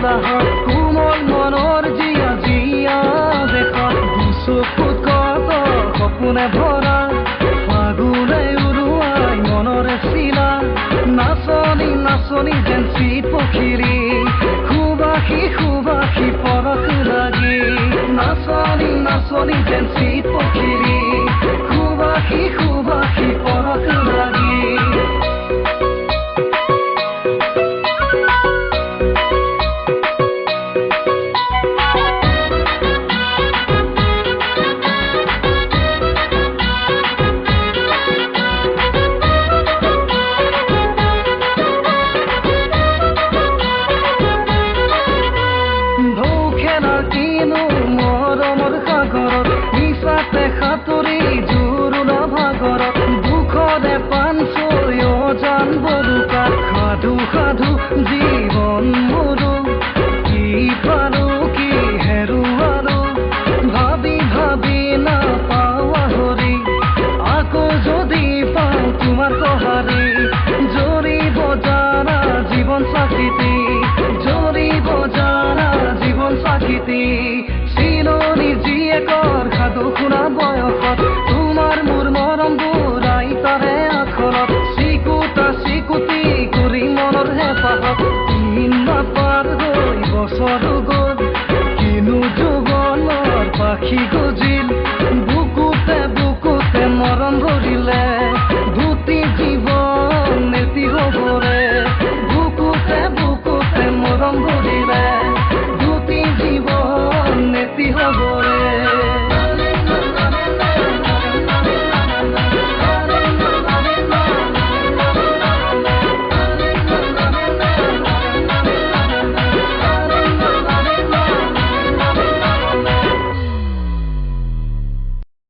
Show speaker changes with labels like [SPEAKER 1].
[SPEAKER 1] বতাহত কোমল মনৰ জিয়া জিয়া দেশত দুচকুত কত সপোনে ভৰা ফাগুনে উৰুৱাই মনৰে চিলা নাচনি নাচনি যেন চিত পখিৰী সুবাসী সুবাসী পৰশ লাগি নাচনি নাচনি যেন চিত পখিৰী সুবাসী সুবাসী পৰশ লাগি সাধু সাধু জীৱন মোৰো কি পালো কি হেৰুৱালো ভাবি ভাবি নাপাওঁ আহৰি আকৌ যদি পাওঁ তোমাৰ সঁহাৰি জৰিব জানা জীৱন চাকিতি জৰিব জানা জীৱন চাকিতি চিলনি জীয়েকৰ সাধু শুনা বয়সত তোমাৰ মোৰ মৰম বুঢ়াই তাৰে আখৰত চিকুতা চিকুতি কৰি মনৰ হেঁপাহত দিন পাৰ হৈ বছৰ